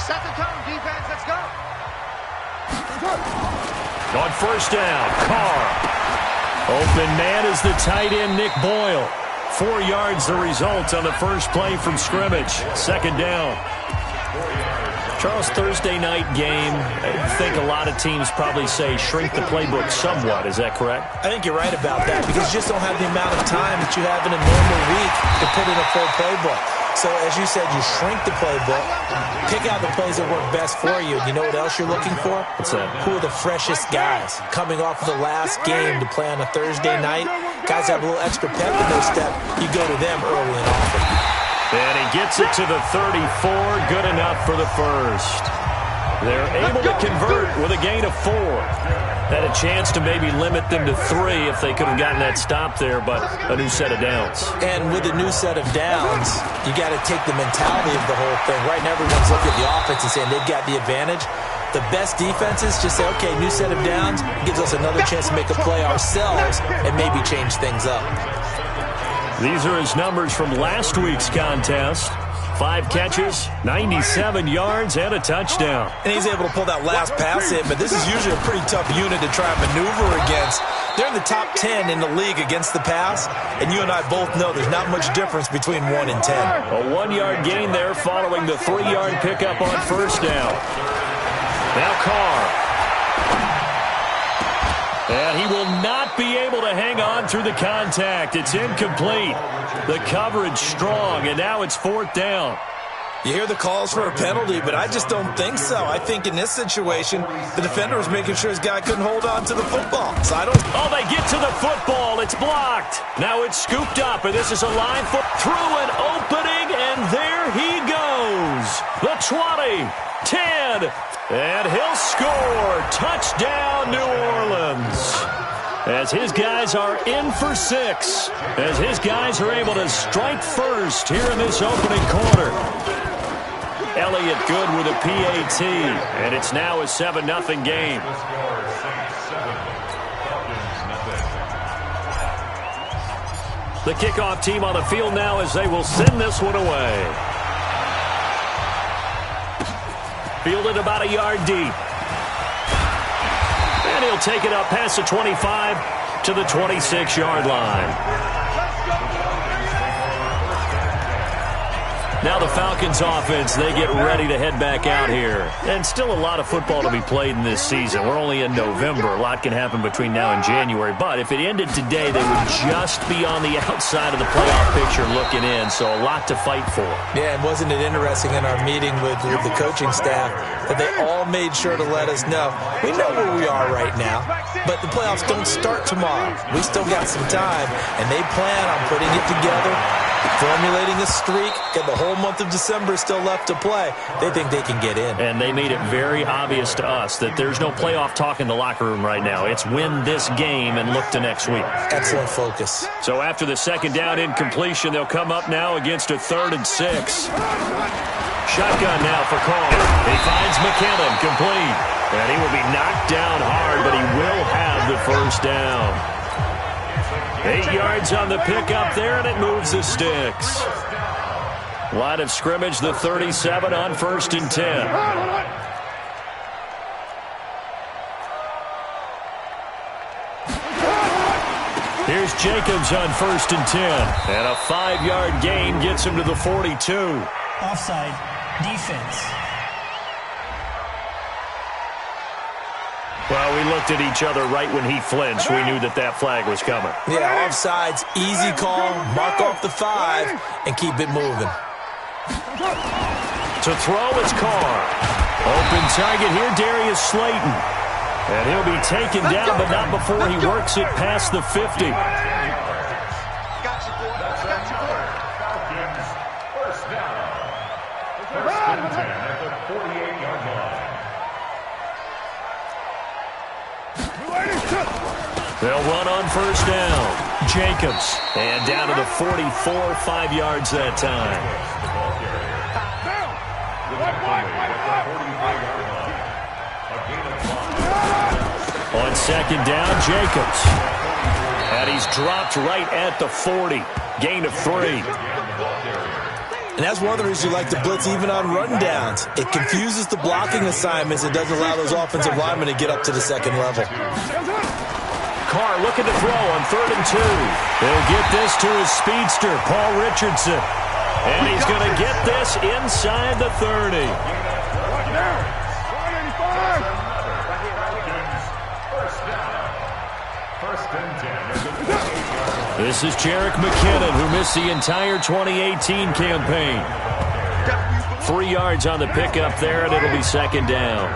Set the tone, defense. Let's go. On first down, Carr. Open man is the tight end, Nick Boyle. 4 yards the result on the first play from scrimmage. Second down. Charles, Thursday night game, I think a lot of teams probably say shrink the playbook somewhat. Is that correct? I think you're right about that because you just don't have the amount of time that you have in a normal week to put in a full playbook. So, as you said, you shrink the playbook, pick out the plays that work best for you. And you know what else you're looking for? What's that? Who are the freshest guys coming off of the last game to play on a Thursday night? Guys have a little extra pep in their step. You go to them early and often. And he gets it to the 34. Good enough for the first. They're able to convert with a gain of 4. Had a chance to maybe limit them to 3 if they could have gotten that stop there, but a new set of downs. And with a new set of downs, you got to take the mentality of the whole thing. Right now, everyone's looking at the offense and saying they've got the advantage. The best defenses just say, okay, new set of downs gives us another chance to make a play ourselves and maybe change things up. These are his numbers from last week's contest. 5 catches, 97 yards, and a touchdown. And he's able to pull that last pass in, but this is usually a pretty tough unit to try and maneuver against. They're in the top 10 in the league against the pass, and you and I both know there's not much difference between 1 and 10. A 1-yard gain there following the 3-yard pickup on first down. Now Carr. And he will not be able to hang on through the contact. It's incomplete. The coverage strong, and now it's 4th down. You hear the calls for a penalty, but I just don't think so. I think in this situation, the defender was making sure his guy couldn't hold on to the football. So I don't... Oh, they get to the football. It's blocked. Now it's scooped up, and this is a line foot through an opening, and there he goes. The 20, 10, and he'll score. Touchdown, New Orleans. As his guys are in for 6. As his guys are able to strike first here in this opening quarter. Elliott good with a PAT. And it's now a 7-0 game. The kickoff team on the field now as they will send this one away. Fielded about a yard deep. And he'll take it up past the 25 to the 26-yard line. Now the Falcons offense, they get ready to head back out here. And still a lot of football to be played in this season. We're only in November. A lot can happen between now and January. But if it ended today, they would just be on the outside of the playoff picture looking in. So a lot to fight for. Yeah, and wasn't it interesting in our meeting with the coaching staff that they all made sure to let us know, we know where we are right now, but the playoffs don't start tomorrow. We still got some time, and they plan on putting it together, formulating a streak, and the whole month of December is still left to play. They think they can get in. And they made it very obvious to us that there's no playoff talk in the locker room right now. It's win this game and look to next week. Excellent focus. So after the second down incompletion, they'll come up now against a 3rd and 6. Shotgun now for Carr. He finds McKinnon complete. And he will be knocked down hard, but he will have the first down. 8 yards on the pickup there, and it moves the sticks. Line of scrimmage, the 37 on 1st and 10. Here's Jacobs on 1st and 10. And a 5-yard gain gets him to the 42. Offside, defense. Well, we looked at each other right when he flinched. We knew that that flag was coming. Yeah, offsides, easy call, mark off the 5, and keep it moving. To throw, it's Carr. Open target here, Darius Slayton. And he'll be taken down, but not before he works it past the 50. They'll run on first down. Jacobs. And down to the 44, 5 yards that time. On second down, Jacobs. And he's dropped right at the 40. Gain of 3. And that's one of the reasons you like to blitz even on rundowns. It confuses the blocking assignments. It doesn't allow those offensive linemen to get up to the second level. Carr looking to throw on 3rd and 2. He'll get this to his speedster, Paul Richardson. And he's going to get this inside the 30. This is Jerick McKinnon, who missed the entire 2018 campaign. 3 yards on the pickup there, and it'll be 2nd down.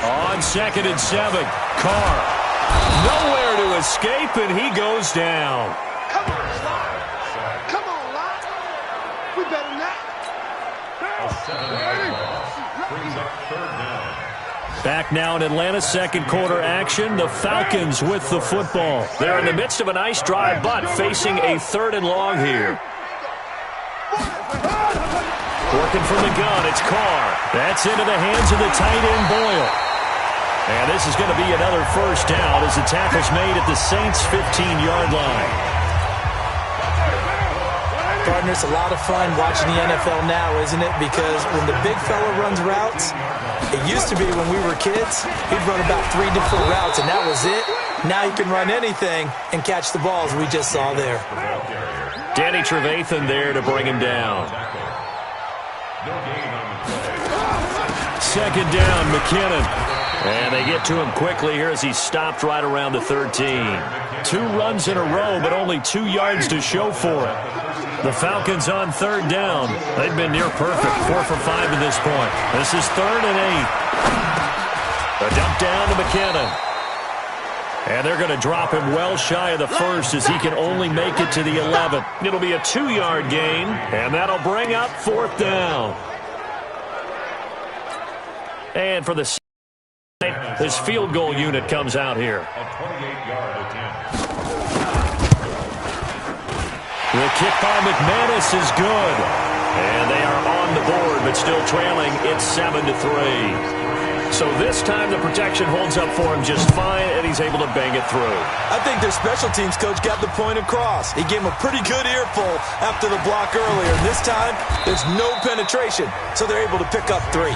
On 2nd and 7, Carr. Nowhere to escape, and he goes down. Come on, Lyle. Come on, Lyle. We better than that. Back now in Atlanta's second quarter action. The Falcons with the football. They're in the midst of a nice drive, but facing a 3rd and long here. Working from the gun, it's Carr. That's into the hands of the tight end, Boyle. And this is going to be another 1st down as the tackle's made at the Saints' 15-yard line. Partner, it's a lot of fun watching the NFL now, isn't it? Because when the big fella runs routes, it used to be when we were kids, he'd run about 3 different routes, and that was it. Now you can run anything and catch the balls we just saw there. Danny Trevathan there to bring him down. 2nd down, McKinnon. And they get to him quickly here as he's stopped right around the 13. 2 runs in a row, but only 2 yards to show for it. The Falcons on 3rd down. They've been near perfect, 4 for 5 at this point. This is 3rd and 8. A dump down to McKinnon. And they're going to drop him well shy of the 1st as he can only make it to the 11. It'll be a 2-yard gain, and that'll bring up 4th down. And for the this field goal unit comes out here. The kick by McManus is good. And they are on the board, but still trailing. It's 7-3. So this time the protection holds up for him just fine, and he's able to bang it through. I think their special teams coach got the point across. He gave him a pretty good earful after the block earlier. This time, there's no penetration, so they're able to pick up 3.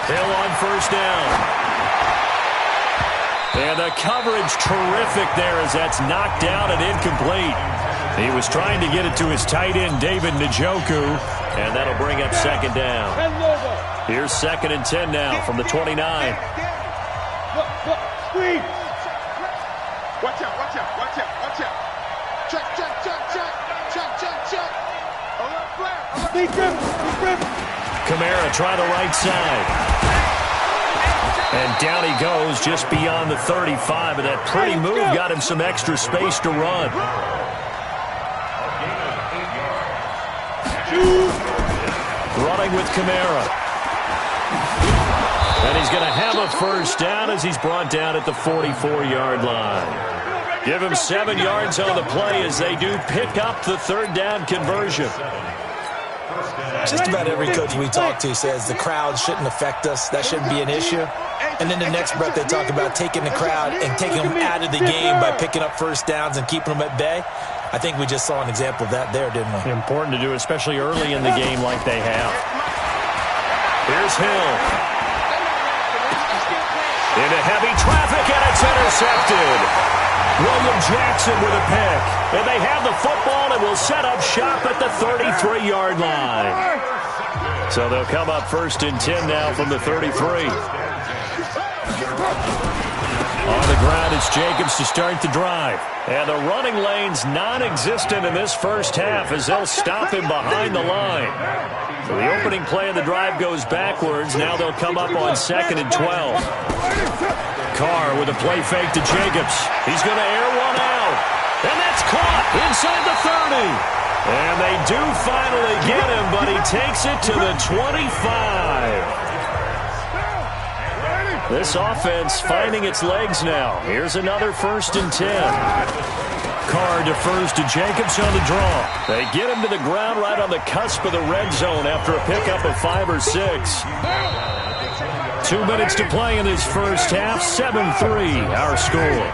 Hill on 1st down. And the coverage terrific there as that's knocked down and incomplete. He was trying to get it to his tight end, David Njoku, and that'll bring up 2nd down. Here's 2nd and 10 now from the 29. Squeeze. Watch out, watch out, watch out, watch out. Check, check, check, check. Check, check, check. Kamara try the right side. And down he goes just beyond the 35, and that pretty move got him some extra space to run. Running with Kamara. And he's going to have a 1st down as he's brought down at the 44-yard line. Give him 7 yards on the play as they do pick up the 3rd down conversion. Just about every coach we talk to says the crowd shouldn't affect us. That shouldn't be an issue. And then the next breath they talk about taking the crowd and taking them out of the game by picking up 1st downs and keeping them at bay. I think we just saw an example of that there, didn't we? Important to do, especially early in the game like they have. Here's Hill. Into heavy traffic, and it's intercepted. William Jackson with a pick. And they have the football and will set up shop at the 33-yard line. So they'll come up 1st and 10 now from the 33. On the ground, it's Jacobs to start the drive. And the running lane's non-existent in this 1st half as they'll stop him behind the line. So the opening play of the drive goes backwards. Now they'll come up on 2nd and 12. Carr with a play fake to Jacobs. He's going to air one out. And that's caught inside the 30. And they do finally get him, but he takes it to the 25. This offense finding its legs now. Here's another 1st and 10. Carr defers to Jacobs on the draw. They get him to the ground right on the cusp of the red zone after a pickup of 5 or 6. 2 minutes to play in this first half. 7-3 our score.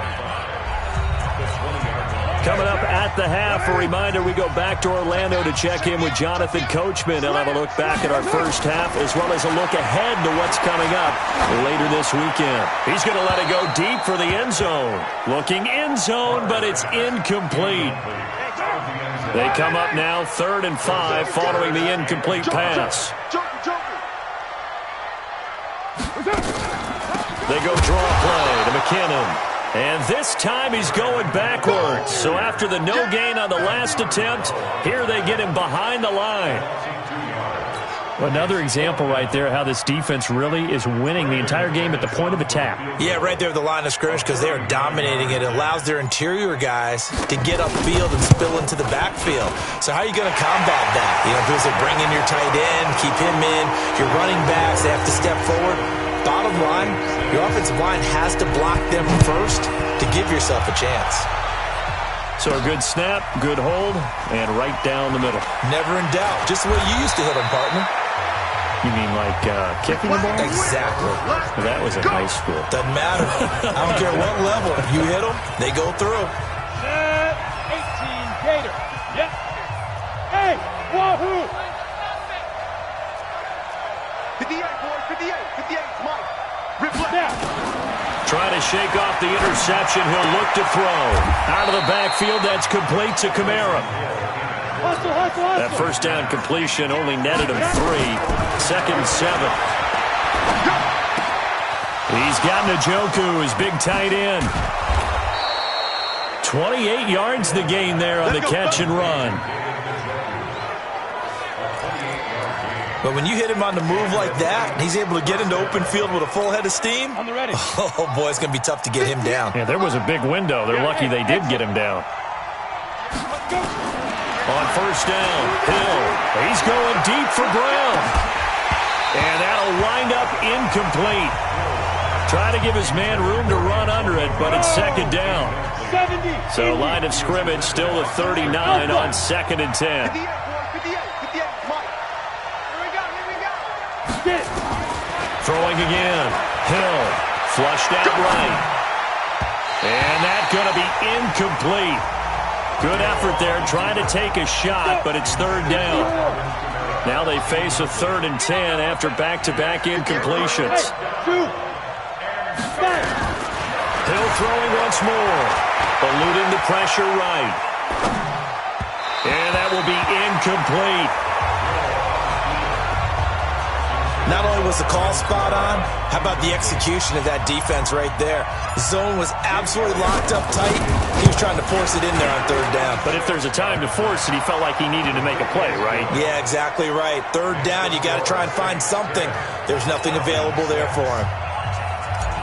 Coming up at the half, a reminder, we go back to Orlando to check in with Jonathan Coachman. He'll have a look back at our first half as well as a look ahead to what's coming up later this weekend. He's going to let it go deep for the end zone. Looking end zone, but it's incomplete. They come up now 3rd and 5 following the incomplete pass. They go draw play to McKinnon. And this time he's going backwards. So after the no gain on the last attempt, here they get him behind the line. Another example right there how this defense really is winning the entire game at the point of attack. Yeah, right there at the line of scrimmage because they are dominating it. It allows their interior guys to get upfield and spill into the backfield. So how are you going to combat that? You know, because they bring in your tight end, keep him in, your running backs, they have to step forward. Bottom line, your offensive line has to block them first to give yourself a chance. So a good snap, good hold, and right down the middle. Never in doubt. Just the way you used to hit them, partner. You mean like kicking the ball? Exactly. Well, that was in high school. Doesn't matter. I don't care what level. You hit them, they go through. 18 Gator. Yep. Hey, wahoo! 58, boys, 58, 58, Mike. Reflect. Trying to shake off the interception. He'll look to throw. Out of the backfield, that's complete to Kamara. That first down completion only netted him 3. 2nd and 7. He's got Njoku, his big tight end. 28 yards the gain there on the catch and run. But when you hit him on the move like that, and he's able to get into open field with a full head of steam, oh, boy, it's going to be tough to get him down. Yeah, there was a big window. They're lucky they did get him down. On first down, Hill. He's going deep for Brown. And that'll wind up incomplete. Try to give his man room to run under it, but it's 2nd down. So line of scrimmage still at 39 on 2nd and 10. Throwing again. Hill. Flushed out right. And that's going to be incomplete. Good effort there trying to take a shot, but it's 3rd down. Now they face a 3rd and 10 after back-to-back incompletions. Hill throwing once more. Eluding the pressure right. And that will be incomplete. Not only was the call spot on, how about the execution of that defense right there? The zone was absolutely locked up tight. He was trying to force it in there on 3rd down. But if there's a time to force it, he felt like he needed to make a play, right? Yeah, exactly right. 3rd down, you got to try and find something. There's nothing available there for him.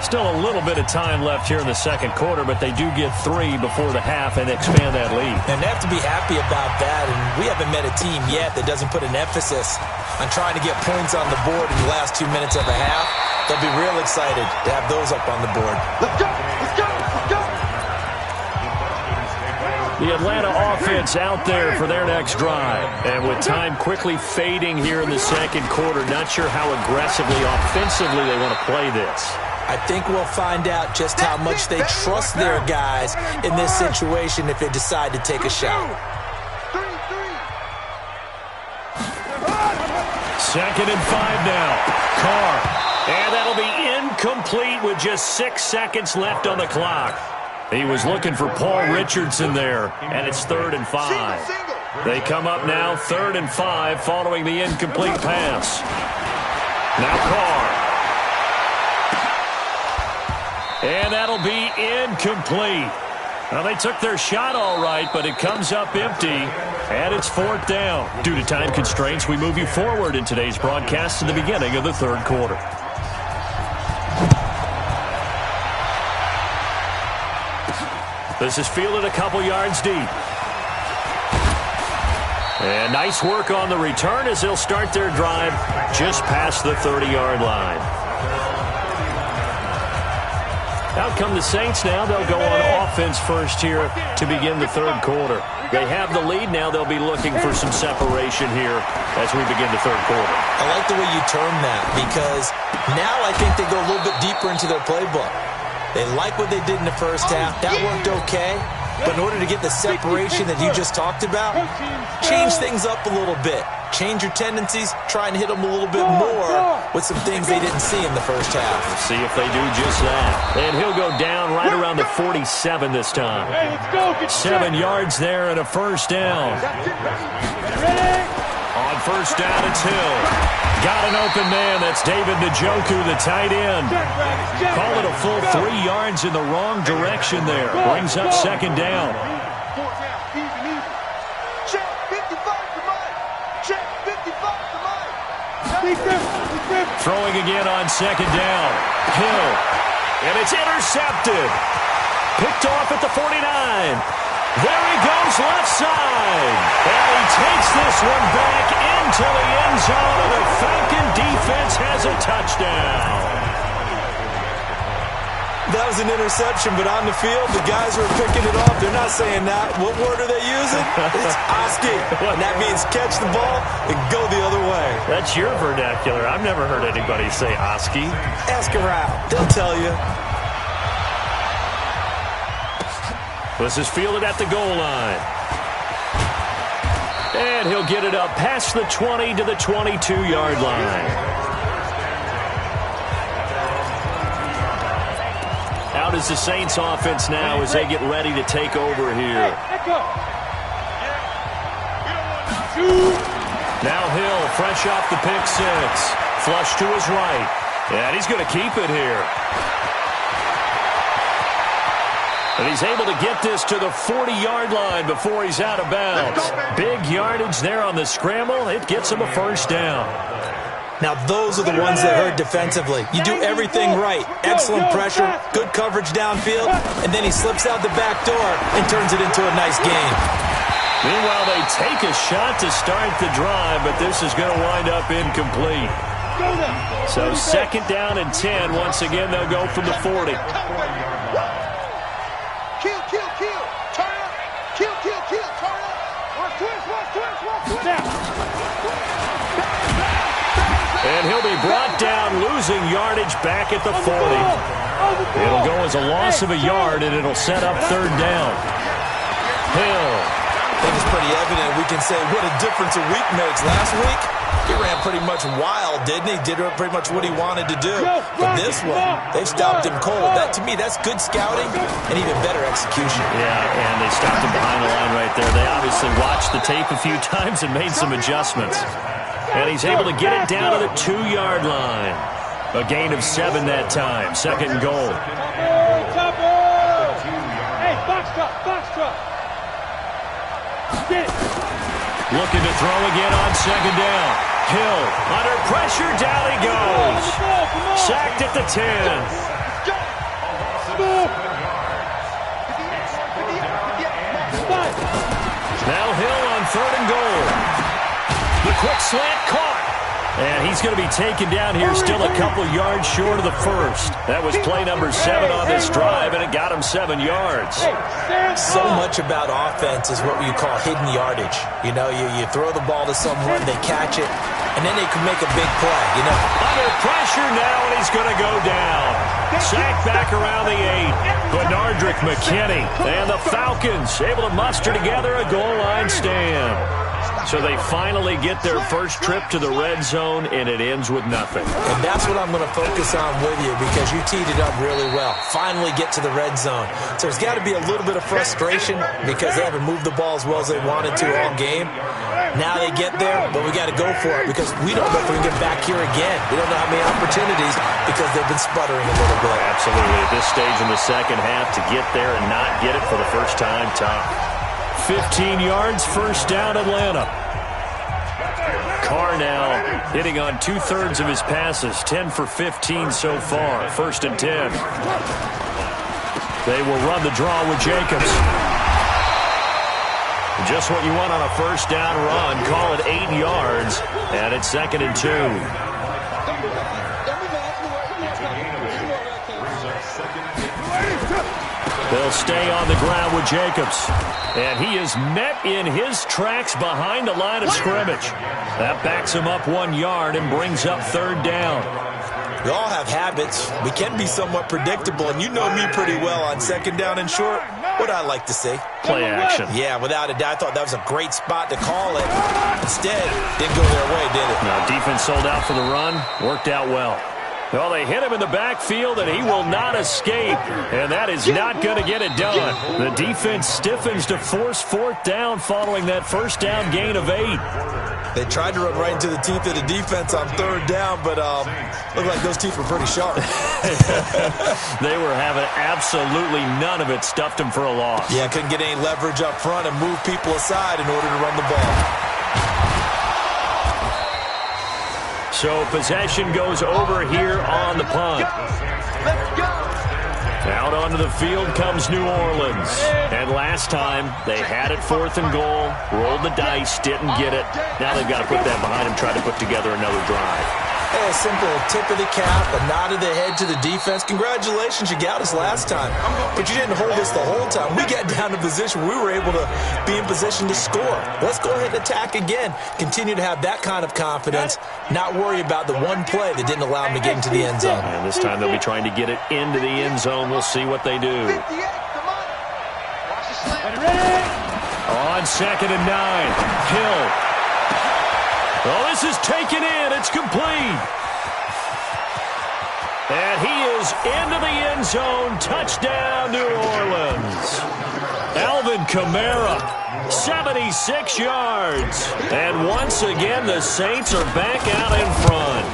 Still a little bit of time left here in the 2nd quarter, but they do get 3 before the half and expand that lead. And they have to be happy about that, and we haven't met a team yet that doesn't put an emphasis on trying to get points on the board in the last 2 minutes of a half. They'll be real excited to have those up on the board. Let's go! Let's go! Let's go! The Atlanta offense out there for their next drive. And with time quickly fading here in the 2nd quarter, not sure how aggressively, offensively they want to play this. I think we'll find out just how much they trust their guys in this situation if they decide to take a shot. 2nd and 5 now. Carr. And that'll be incomplete with just 6 seconds left on the clock. He was looking for Paul Richardson there, and it's 3rd and 5. They come up now 3rd and 5 following the incomplete pass. Now Carr. And that'll be incomplete. Now, they took their shot all right, but it comes up empty, and it's 4th down. Due to time constraints, we move you forward in today's broadcast to the beginning of the 3rd quarter. This is fielded a couple yards deep. And nice work on the return as they'll start their drive just past the 30-yard line. Out come the Saints now. They'll go on offense first here to begin the third quarter. They have the lead now. They'll be looking for some separation here as we begin the third quarter. I like the way you term that because now I think they go a little bit deeper into their playbook. They like what they did in the first half. That worked okay. But in order to get the separation that you just talked about, change things up a little bit. Change your tendencies, try and hit them a little bit more with some things they didn't see in the first half. We'll see if they do just that. And he'll go down right around the 47 this time. 7 yards there and a first down. On first down, it's Hill. Got an open man. That's David Njoku, the tight end. Call it a full 3 yards in the wrong direction there. Brings up second down. Throwing again on second down. Hill. And it's intercepted. Picked off at the 49. There he goes left side. And he takes this one back into the end zone, and the Falcon defense has a touchdown. That was an interception, but on the field, the guys who are picking it off, they're not saying that. What word are they using? It's Oski. And that means catch the ball and go the other way. That's your vernacular. I've never heard anybody say Oski. Ask around. They'll tell you. This is fielded at the goal line. And he'll get it up past the 20 to the 22-yard line. Out is the Saints offense now as they get ready to take over here. Now Hill, fresh off the pick six. Flush to his right. And he's going to keep it here. And he's able to get this to the 40-yard line before he's out of bounds. Big yardage there on the scramble. It gets him a first down. Now, those are the ones that hurt defensively. You do everything right. Excellent pressure, good coverage downfield, and then he slips out the back door and turns it into a nice gain. Meanwhile, they take a shot to start the drive, but this is going to wind up incomplete. So second down and 10. Once again, they'll go from the 40. Kill, turn up. Kill, turn up. Watch twist. And he'll be brought down, losing yardage back at the 40. It'll go as a loss of a yard, and it'll set up third down. Hill. I think it's pretty evident we can say what a difference a week makes. Last week, he ran pretty much wild, didn't he? Did pretty much what he wanted to do. But this one, they've stopped him cold. That, to me, that's good scouting and even better execution. Yeah, and they stopped him behind the line right there. They obviously watched the tape a few times and made some adjustments. And he's able to get it down to the 2-yard line. A gain of 7 that time. Second and goal. Hey, box truck. Get it. Looking to throw again on second down. Hill under pressure. Down he goes. Sacked at the 10. Now Hill on third and goal. The quick slant caught. And he's going to be taken down here still a couple yards short of the first. That was play number 7 on this drive, and it got him 7 yards. So much about offense is what you call hidden yardage. You know, you throw the ball to someone, they catch it, and then they can make a big play, you know. Under pressure now, and he's going to go down. Sacked back around the 8. Benardrick McKinney and the Falcons able to muster together a goal line stand. So they finally get their first trip to the red zone, and it ends with nothing. And that's what I'm going to focus on with you because you teed it up really well. Finally get to the red zone. So there's got to be a little bit of frustration because they haven't moved the ball as well as they wanted to all game. Now they get there, but we got to go for it because we don't know if we can get back here again. We don't know how many opportunities because they've been sputtering a little bit. Absolutely. At this stage in the second half, to get there and not get it for the first time, tough. 15 yards, first down, Atlanta. Carr now hitting on 2/3 of his passes, 10 for 15 so far. First and 10. They will run the draw with Jacobs. Just what you want on a first down run. Call it 8 yards, and it's second and 2. They'll stay on the ground with Jacobs. And he is met in his tracks behind the line of scrimmage. That backs him up 1 yard and brings up third down. We all have habits. We can be somewhat predictable, and you know me pretty well on second down and short. What I like to see. Play action. Yeah, without a doubt, I thought that was a great spot to call it. Instead, didn't go their way, did it? No, defense sold out for the run. Worked out well. Well, they hit him in the backfield, and he will not escape. And that is not going to get it done. The defense stiffens to force fourth down following that first down gain of 8. They tried to run right into the teeth of the defense on third down, but looked like those teeth were pretty sharp. They were having absolutely none of it. Stuffed them for a loss. Yeah, couldn't get any leverage up front and move people aside in order to run the ball. So possession goes over here on the punt. Out onto the field comes New Orleans. And last time, they had it 4th and goal, rolled the dice, didn't get it. Now they've got to put that behind them, try to put together another drive. Hey, a simple tip of the cap, a nod of the head to the defense. Congratulations, you got us last time. But you didn't hold us the whole time. We got down to position. We were able to be in position to score. Let's go ahead and attack again. Continue to have that kind of confidence. Not worry about the one play that didn't allow them to get into the end zone. And this time they'll be trying to get it into the end zone. We'll see what they do. On 2nd and 9, Hill. Oh, this is taken in. It's complete. And he is into the end zone. Touchdown, New Orleans. Alvin Kamara, 76 yards. And once again, the Saints are back out in front.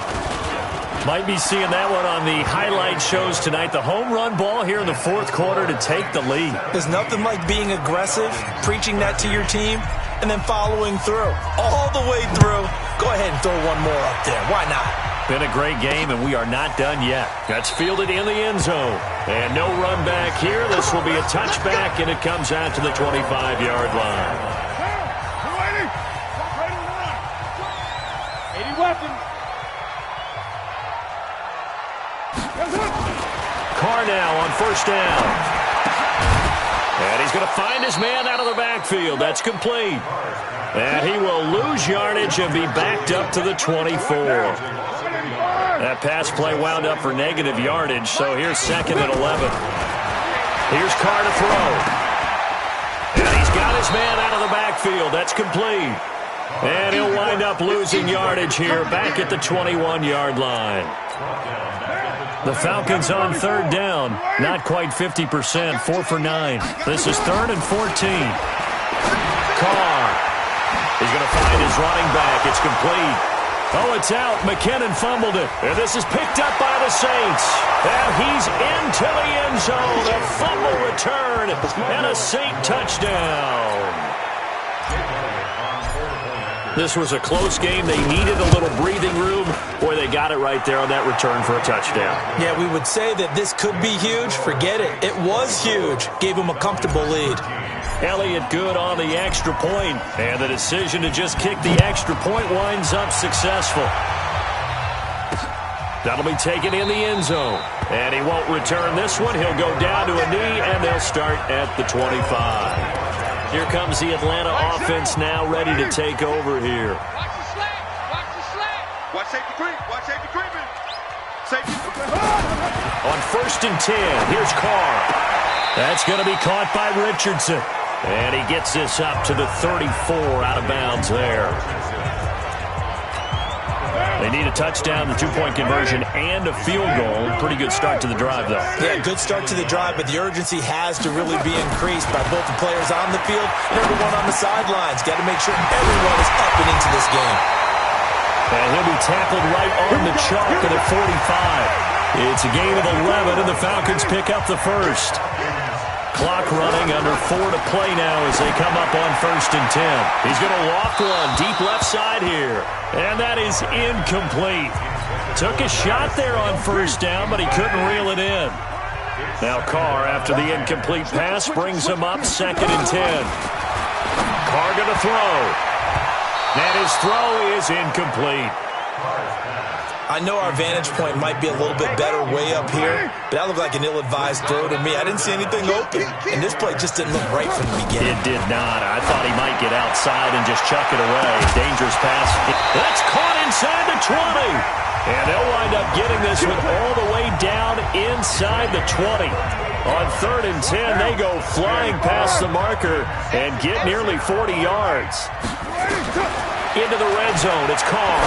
Might be seeing that one on the highlight shows tonight. The home run ball here in the 4th quarter to take the lead. There's nothing like being aggressive, preaching that to your team, and then following through. All the way through. Go ahead and throw one more up there. Why not? Been a great game, and we are not done yet. That's fielded in the end zone. And no run back here. This will be a touchback, and it comes out to the 25-yard line. 80 weapons. Carr now on first down. And he's going to find his man out of the backfield. That's complete. And he will lose yardage and be backed up to the 24. That pass play wound up for negative yardage, so here's 2nd and 11. Here's Carr to throw. And he's got his man out of the backfield. That's complete. And he'll wind up losing yardage here back at the 21-yard line. The Falcons on third down. Not quite 50%. 4 for 9. This is 3rd and 14. Carr. He's going to find his running back. It's complete. Oh, it's out. McKinnon fumbled it. And this is picked up by the Saints. And he's into the end zone. A fumble return and a Saint touchdown. This was a close game. They needed a little breathing room. Boy, they got it right there on that return for a touchdown. Yeah, we would say that this could be huge. Forget it. It was huge. Gave him a comfortable lead. Elliott good on the extra point. And the decision to just kick the extra point winds up successful. That'll be taken in the end zone. And he won't return this one. He'll go down to a knee, and they'll start at the 25. Here comes the Atlanta offense now ready to take over here. Watch the slant. Watch the slant. Watch safety creep. Watch safety creeping. Safety. On 1st and 10, here's Carr. That's going to be caught by Richardson. And he gets this up to the 34 out of bounds there. They need a touchdown, the 2-point conversion, and a field goal. Pretty good start to the drive, though. Yeah, good start to the drive, but the urgency has to really be increased by both the players on the field and everyone on the sidelines. Got to make sure everyone is up and into this game. And he'll be tackled right on the chalk at the 45. It's a gain of 11, and the Falcons pick up the first. Clock running, under 4 to play now as they come up on 1st and 10. He's going to walk one deep left side here. And that is incomplete. Took a shot there on first down, but he couldn't reel it in. Now Carr, after the incomplete pass, brings him up 2nd and 10. Carr going to throw. And his throw is incomplete. I know our vantage point might be a little bit better way up here, but that looked like an ill-advised throw to me. I didn't see anything open, and this play just didn't look right from the beginning. It did not. I thought he might get outside and just chuck it away. Dangerous pass. That's caught inside the 20. And they'll wind up getting this one all the way down inside the 20. On 3rd and 10, they go flying past the marker and get nearly 40 yards. Into the red zone, it's Carr.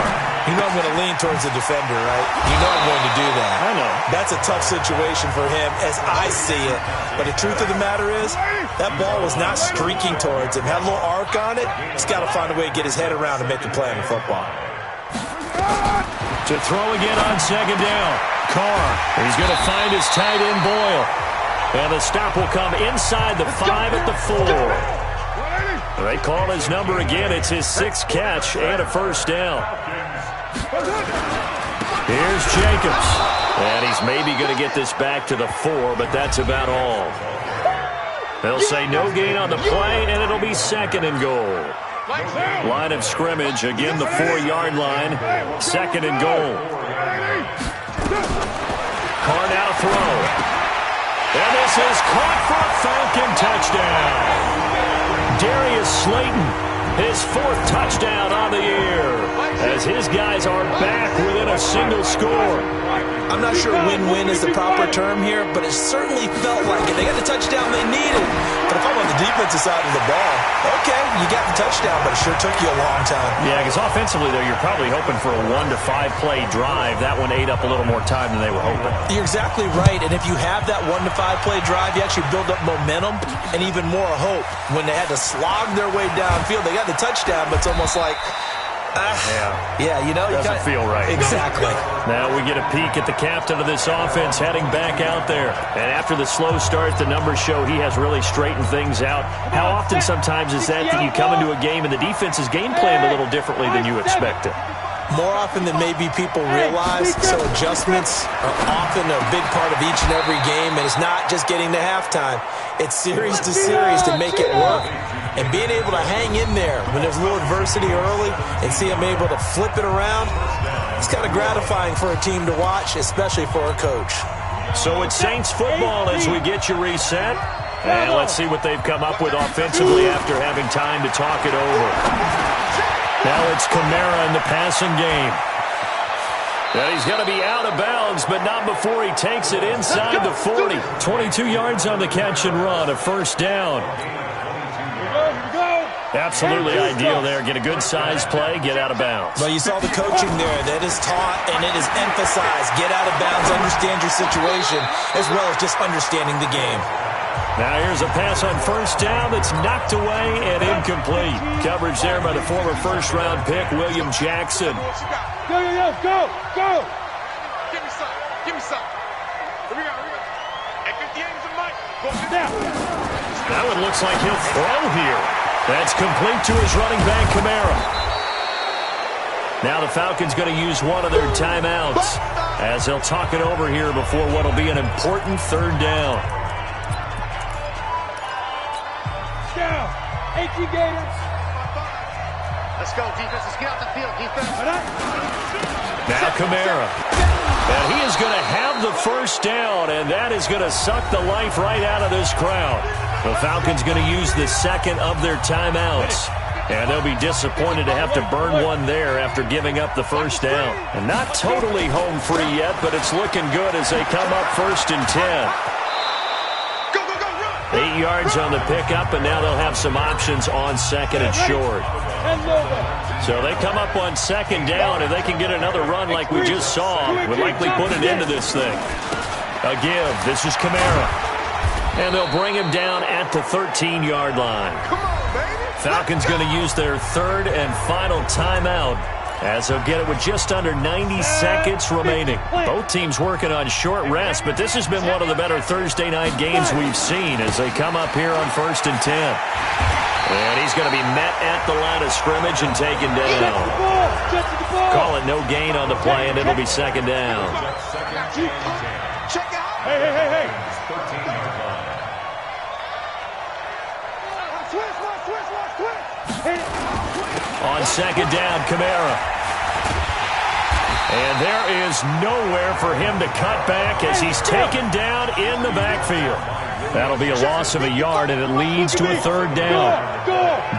You know I'm going to lean towards the defender, right? You know I'm going to do that. I know. That's a tough situation for him as I see it. But the truth of the matter is, that ball was not streaking towards him. Had a little arc on it. He's got to find a way to get his head around and make a play on the football. To throw again on 2nd down. Carr. He's going to find his tight end Boyle. And the stop will come inside the 5 at the 4. They call his number again. It's his 6th catch and a 1st down. Here's Jacobs. And he's maybe going to get this back to the 4, but that's about all. They'll say no gain on the play, and it'll be 2nd and goal. Line of scrimmage, again the 4-yard line. 2nd and goal. Carr now to throw. And this is caught for a Falcon touchdown. Darius Slayton, his 4th touchdown on the year, as his guys are back within a single score. I'm not sure win-win is the proper term here, but it certainly felt like it. They got the touchdown they needed. But if I'm on the defensive side of the ball, okay, you got the touchdown, but it sure took you a long time. Yeah, because offensively, though, you're probably hoping for a 1 to 5 play drive. That one ate up a little more time than they were hoping. You're exactly right, and if you have that 1 to 5 play drive, you actually build up momentum and even more hope. When they had to slog their way downfield, they got the touchdown, but it's almost like, yeah, you know, doesn't feel right. Exactly. Now we get a peek at the captain of this offense heading back out there. And after the slow start, the numbers show he has really straightened things out. How often sometimes is that you come into a game and the defense is game planned a little differently than you expected? More often than maybe people realize, so adjustments are often a big part of each and every game, and it's not just getting to halftime. It's series to series to make it work, and being able to hang in there when there's a little adversity early and see them able to flip it around, it's kind of gratifying for a team to watch, especially for a coach. So it's Saints football as we get you reset. And let's see what they've come up with offensively after having time to talk it over. Now it's Kamara in the passing game. And he's going to be out of bounds, but not before he takes it inside the 40. 22 yards on the catch and run, a 1st down. Absolutely ideal there. Get a good size play, get out of bounds. Well, you saw the coaching there. That is taught and it is emphasized. Get out of bounds, understand your situation, as well as just understanding the game. Now here's a pass on 1st down that's knocked away and incomplete. Coverage there by the former 1st-round pick, William Jackson. Go! Give me some. Here we go. That one looks like he'll throw here. That's complete to his running back, Kamara. Now the Falcons going to use one of their timeouts as they'll talk it over here before what will be an important 3rd down. Gators. Let's go, defense. Let's get out the field, defense. Now Kamara. And he is going to have the 1st down, and that is going to suck the life right out of this crowd. The Falcons going to use the 2nd of their timeouts. And they'll be disappointed to have to burn one there after giving up the 1st down. And not totally home free yet, but it's looking good as they come up 1st and 10. 8 yards on the pickup, and now they'll have some options on 2nd and short. So they come up on 2nd down. If they can get another run like we just saw, would likely put an end to this thing. A give. This is Kamara. And they'll bring him down at the 13-yard line. Falcons going to use their 3rd and final timeout, as they'll get it with just under 90 seconds remaining. Both teams working on short rest, but this has been one of the better Thursday night games we've seen as they come up here on 1st and 10. And he's going to be met at the line of scrimmage and taken down. Call it no gain on the play, and it'll be 2nd down. Hey. On 2nd down, Kamara. And there is nowhere for him to cut back as he's taken down in the backfield. That'll be a loss of a yard, and it leads to a third down.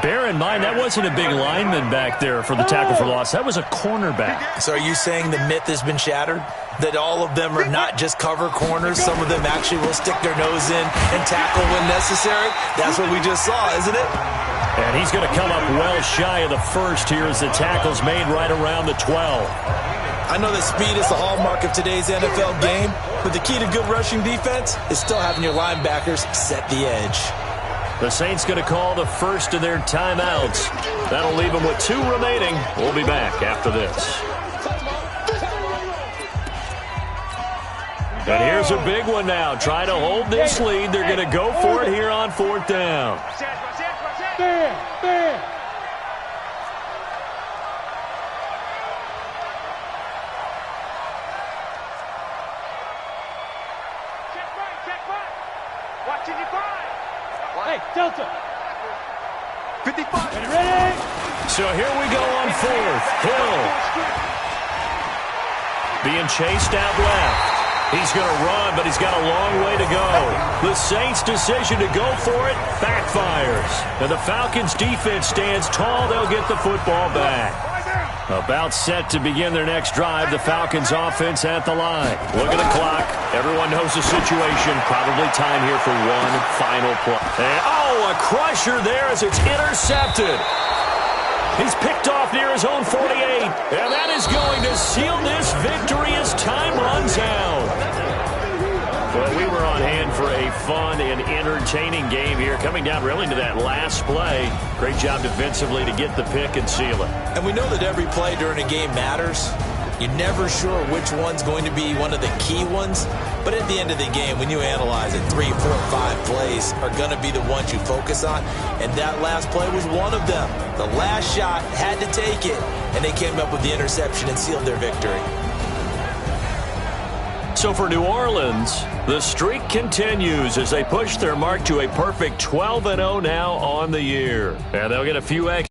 Bear in mind, that wasn't a big lineman back there for the tackle for loss. That was a cornerback. So are you saying the myth has been shattered? That all of them are not just cover corners? Some of them actually will stick their nose in and tackle when necessary? That's what we just saw, isn't it? And he's going to come up well shy of the first here as the tackle's made right around the 12. I know that speed is the hallmark of today's NFL game, but the key to good rushing defense is still having your linebackers set the edge. The Saints going to call the first of their timeouts. That'll leave them with 2 remaining. We'll be back after this. And here's a big one now. Trying to hold this lead. They're going to go for it here on 4th down. Hey, Delta. 55. Ready? So here we go on 4th. Hill being chased out left. He's going to run, but he's got a long way to go. The Saints' decision to go for it backfires. And the Falcons' defense stands tall. They'll get the football back. About set to begin their next drive, the Falcons' offense at the line. Look at the clock. Everyone knows the situation. Probably time here for one final play. And, a crusher there as it's intercepted. He's picked off near his own 48. And that is going to seal this victory as time runs out. Well, we were on hand for a fun and entertaining game here, coming down really to that last play. Great job defensively to get the pick and seal it. And we know that every play during a game matters. You're never sure which one's going to be one of the key ones. But at the end of the game, when you analyze it, 3, 4, 5 plays are going to be the ones you focus on. And that last play was one of them. The last shot had to take it, and they came up with the interception and sealed their victory. So for New Orleans, the streak continues as they push their mark to a perfect 12-0 now on the year. And they'll get a few extra.